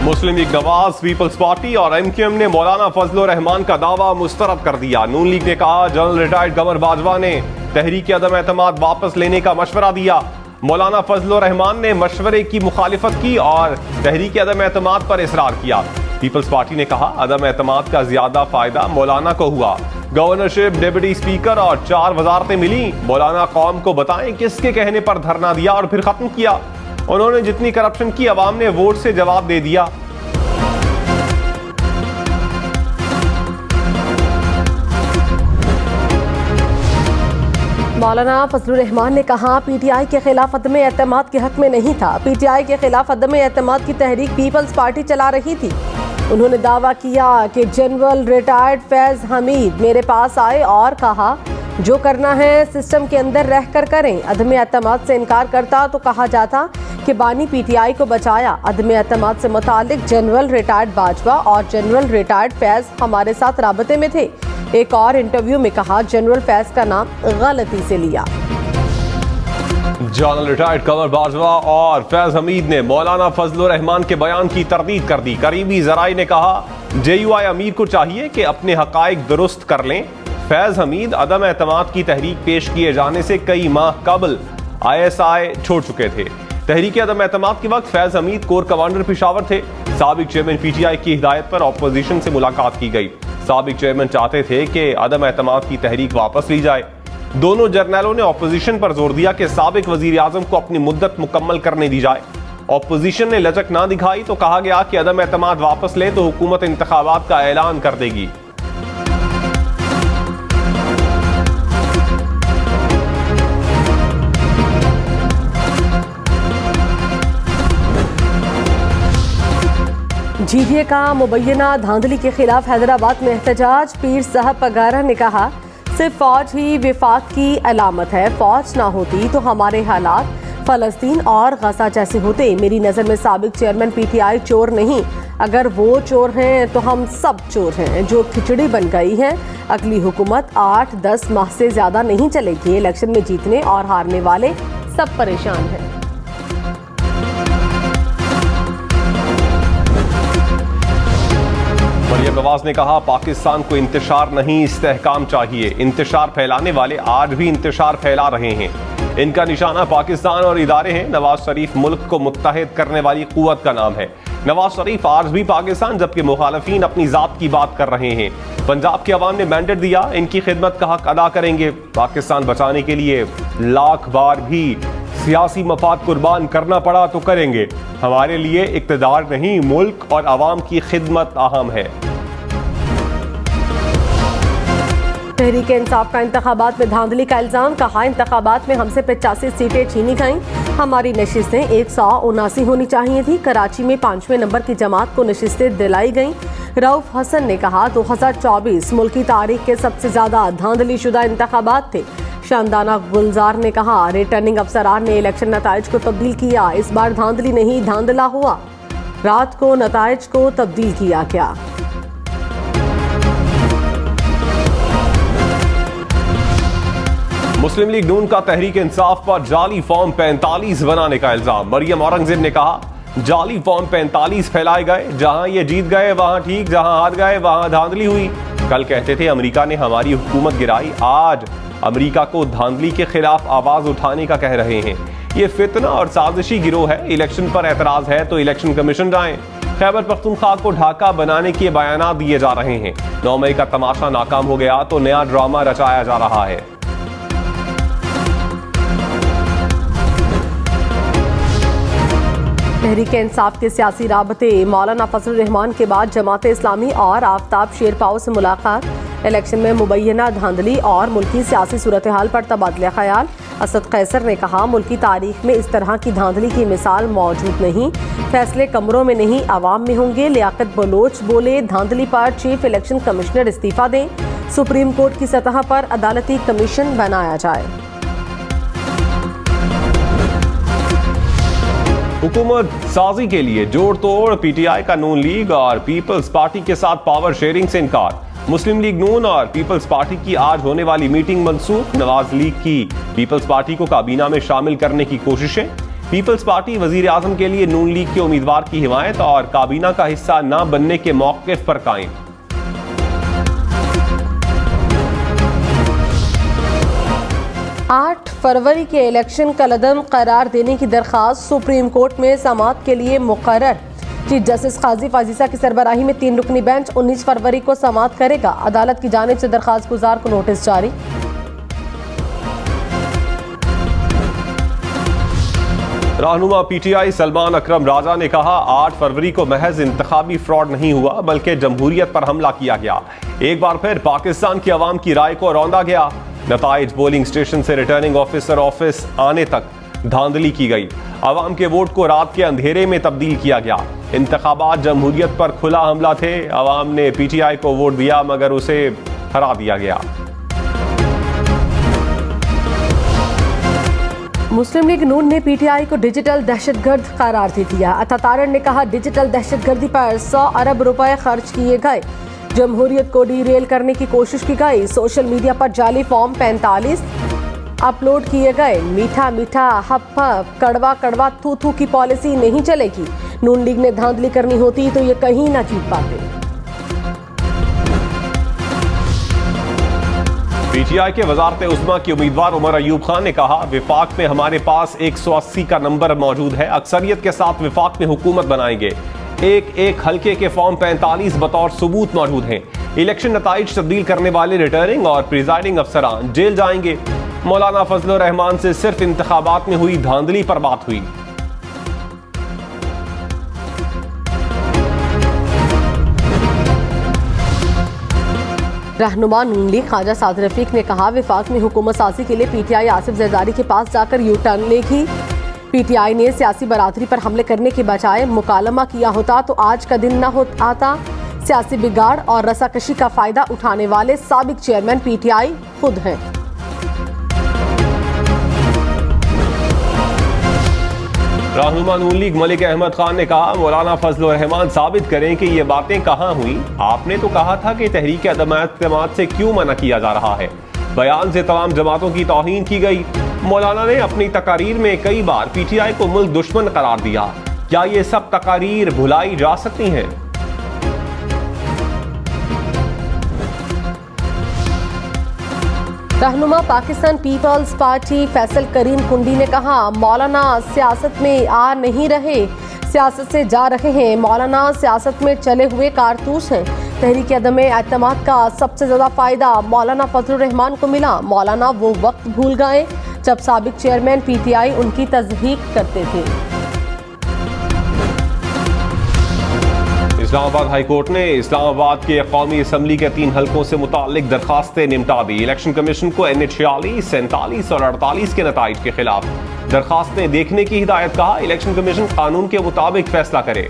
मुस्लिम league Nawaz, peoples party और MQM ने मौलाना फजलुर रहमान का दावा मुस्तरद कर दिया। नून लीग ने कहा जनरल रिटायर्ड कमर बाजवा ने तहरीक अदम एतमाद वापस लेने का मशवरा दिया। मौलाना फजलुर रहमान ने मशवरे की मुखालिफत की और तहरीक अदम एतमाद पर इसरार किया। पीपल्स पार्टी ने कहा अदम एतमाद का ज्यादा फायदा मौलाना को हुआ। गवर्नरशिप, डिप्टी स्पीकर और 4 वजारतें मिली। मौलाना कौम को बताएं किसके कहने पर धरना दिया और फिर खत्म किया। उन्होंने जितनी करप्शन की अवाम ने वोट से जवाब दे दिया। मौलाना फजलुर रहमान ने कहा पीटीआई के खिलाफ अदम एतमाद के हक में नहीं था। पीटीआई के खिलाफ अदम एतमाद की तहरीक पीपल्स पार्टी चला रही थी। उन्होंने दावा किया कि जनरल रिटायर्ड फैज हमीद मेरे पास आए और कहा जो करना है सिस्टम के अंदर रहकर करें। अदम एतमाद से इनकार करता तो कहा जाता कि बानी पीटीआई को बचाया। अदम एतमाद से मुतालिक जनरल रिटायर्ड बाजवा और जनरल रिटायर्ड फैज हमारे साथ राबते में थे। एक और इंटरव्यू में कहा जनरल फैज का नाम गलती से लिया। जनरल रिटायर्ड कमर बाजवा और फैज हमीद ने मौलाना फजलुर रहमान के बयान की तरदीद कर दी। करीबी जराई ने कहा जेयूआई अमीर को चाहिए कि अपने हकाइक दुरुस्त कर लें। फैज हमीद अदम एतमाद की तहरीक पेश किए जाने से कई माह कबल ISI छोड़ चुके थे। तहरीक अदम एतमाद के वक्त फैज हमीद कोर कमांडर पेशावर थे। साबिक चेयरमैन PTI की हिदायत पर ऑपोजिशन से मुलाकात की गई। साबिक चेयरमैन चाहते थे कि अदम एतमाद की तहरीक वापस ली जाए। दोनों जर्नैलों ने ऑपोजिशन पर जोर दिया कि साबिक वजीर आजम को अपनी मुद्दत मुकम्मल करने दी जाए। ऑपोजिशन ने लचक ना दिखाई तो कहा गया कि अदम एतमाद वापस ले तो हुकूमत इंतखाबात का ऐलान कर देगी। GDA का मुबैना धांधली के खिलाफ हैदराबाद में एहतजाज। पीर साहब पगारा ने कहा सिर्फ फौज ही विफाक की अलामत है। फौज ना होती तो हमारे हालात फलस्तीन और गजा जैसे होते। मेरी नज़र में साबिक चेयरमैन PTI चोर नहीं, अगर वो चोर हैं तो हम सब चोर हैं जो खिचड़ी बन गई है। अगली हुकूमत 8-10 माह से ज़्यादा नहीं चलेगी। इलेक्शन में जीतने और हारने वाले सब परेशान हैं। मरियम नवाज ने कहा पाकिस्तान को इंतशार नहीं इस्तेहकाम चाहिए। इंतशार फैलाने वाले आज भी इंतशार फैला रहे हैं। इनका निशाना पाकिस्तान और इदारे हैं। नवाज शरीफ मुल्क को मुत्तहिद करने वाली कुव्वत का नाम है। नवाज शरीफ आज भी पाकिस्तान जबकि मुखालफीन अपनी जात की बात कर रहे हैं। पंजाब की आवाम ने मैंडेट दिया, इनकी खिदमत का हक अदा करेंगे। पाकिस्तान बचाने के लिए लाख बार भी सियासी मफाद कुर्बान करना पड़ा तो करेंगे। हमारे लिए इक़्तिदार नहीं मुल्क और आवाम की खिदमत अहम है। तहरीक इंसाफ का इंतखाबात में धांधली का इल्जाम। कहा इंतखाबात में हमसे 85 सीटें छीनी गईं। हमारी नशिस्तें 179 होनी चाहिए थी। कराची में 5वें नंबर की जमात को नशिस्तें दिलाई गईं। रऊफ हसन ने कहा 2024 मुल्क की तारीख के सबसे ज्यादा धांधली शुदा इंतखाबात थे। शानदाना गुलजार ने कहा रिटर्निंग अफसरान ने इलेक्शन नताइज को तब्दील किया। इस बार धांधली नहीं धांधला हुआ। रात को नताइज को तब्दील किया क्या? मुस्लिम लीग नून का तहरीक इंसाफ पर जाली फॉर्म 45 बनाने का इल्जाम। मरियम औरंगजेब ने कहा जाली फॉर्म 45 फैलाए गए। जहां ये जीत गए वहां ठीक, जहां हार गए वहां धांधली हुई। कल कहते थे अमेरिका ने हमारी हुकूमत गिराई, आज अमेरिका को धांधली के खिलाफ आवाज उठाने का कह रहे हैं। ये फितना और साजिशी गिरोह है। इलेक्शन पर एतराज है तो इलेक्शन कमीशन जाएं। खैबर पख्तूनख्वा को ढाका बनाने के बयानात दिए जा रहे हैं। 9 मई का तमाशा नाकाम हो गया तो नया ड्रामा रचाया जा रहा है। तहरीक इंसाफ के सियासी राबते। मौलाना फजलुर रहमान के बाद जमात इस्लामी और आफ्ताब शेरपाओ से मुलाकात। इलेक्शन में मुबैना धांधली और मुल्की सियासी सूरत हाल पर तबादला ख्याल। असद कैसर ने कहा मुल्की तारीख में इस तरह की धांधली की मिसाल मौजूद नहीं। फैसले कमरों में नहीं आवाम में होंगे। लियाकत बलोच बोले धांधली पर चीफ इलेक्शन कमिश्नर इस्तीफा दें। सुप्रीम कोर्ट की सतह पर अदालती कमीशन बनाया जाए। हुकूमत साजी के लिए जोड़ तोड़। PTI का नून लीग और पीपल्स पार्टी के साथ पावर शेयरिंग से इनकार। मुस्लिम लीग नून और पीपल्स पार्टी की आज होने वाली मीटिंग मनसूख। नवाज लीग की पीपल्स पार्टी को काबीना में शामिल करने की कोशिशें। पीपल्स पार्टी वजीर आजम के लिए नून लीग के उम्मीदवार की हिमायत और काबीना का हिस्सा न बनने के मौक़िफ़ पर कायम। आठ फरवरी के इलेक्शन का कलअदम करार देने की दरख्वास्त सुप्रीम कोर्ट में समाअत के लिए मुकर्रर। चीफ जस्टिस काजी फाजीसा की सरबराही में 3 रुकनी बेंच 19 फरवरी को समाअत करेगा। अदालत की जानिब से दरख्वास्त गुजार को नोटिस जारी। रहनुमा पीटीआई सलमान अकरम राजा ने कहा 8 फरवरी को महज इंतखाबी फ्रॉड नहीं हुआ बल्कि जमहूरियत पर हमला किया गया। एक बार फिर पाकिस्तान की आवाम की राय को रौंदा गया। नताइज पोलिंग स्टेशन से रिटर्निंग ऑफिसर ऑफिस आने तक धांधली की गई। आवाम के वोट को रात के अंधेरे में तब्दील किया गया। इंतखाबात जमहूरियत पर खुला हमला थे। आवाम ने पीटीआई को वोट दिया मगर उसे हरा दिया गया। मुस्लिम लीग नून ने पीटीआई को डिजिटल दहशतगर्द करार दे दिया। अता तारड़ ने कहा डिजिटल दहशतगर्दी पर 100 अरब रुपए खर्च किए गए। जमहूरियत को डीरेल करने की कोशिश की गई। सोशल मीडिया पर जाली फॉर्म 45 अपलोड किए गए। मीठा मीठा हप हप कड़वा कड़वा थू थू की पॉलिसी नहीं चलेगी। नून लीग ने धांधली करनी होती तो ये कहीं ना जीत पाते। पीटीआई के वजारत उस्मा के उम्मीदवार उमर अयूब खान ने कहा विफाक में हमारे पास 180 का नंबर मौजूद है। अक्सरियत के साथ विफाक में हुकूमत बनाएंगे। एक हल्के के फॉर्म 45 बतौर सबूत मौजूद हैं। इलेक्शन नताइज तब्दील करने वाले रिटर्निंग और प्रिजाइडिंग अफसरान जेल जाएंगे। मौलाना फजलुर रहमान से सिर्फ इंतखाबात में हुई धांधली पर बात हुई। रहनुमा नून लीग ख्वाजा साद रफीक ने कहा विफाक में हुकूमत साजी के लिए पीटीआई आसिफ जरदारी के पास जाकर यू टर्न लेगी। पीटीआई ने सियासी बरादरी पर हमले करने के बजाय मुकालमा किया होता तो आज का दिन न आता। सियासी बिगाड़ और रसाकशी का फायदा उठाने वाले साबिक चेयरमैन पीटीआई खुद हैं। रहनुमा नून लीग मलिक अहमद खान ने कहा मौलाना फजलुर रहमान साबित करें कि ये बातें कहां हुई। आपने तो कहा था कि तहरीक अदम एतमाद से क्यों मना किया जा रहा है। बयान से तमाम जमातों की तौहीन की गई। मौलाना ने अपनी तकारीर में कई बार पीटीआई को मुल्क दुश्मन करार दिया। क्या ये सब तकारीर भुलाई जा सकती हैं? रहनुमा पाकिस्तान पीपल्स पार्टी फैसल करीम कुंडी ने कहा मौलाना सियासत में आ नहीं रहे, सियासत से जा रहे हैं। मौलाना सियासत में चले हुए कारतूस हैं। तहरीक अदम एतमाद का सबसे ज्यादा फायदा मौलाना फजलुर रहमान को मिला। मौलाना वो वक्त भूल गए जब साबिक चेयरमैन पीटीआई उनकी तस्दीक करते थे। इस्लामाबाद हाई कोर्ट ने इस्लामाबाद के कौमी असम्बली के 3 हलकों से मुतालिक दरखास्तें निपटा दी। इलेक्शन कमीशन को NH 46, 47 और 48 के नताइज के खिलाफ दरखास्तें देखने की हिदायत। कहा इलेक्शन कमीशन कानून के मुताबिक फैसला करे।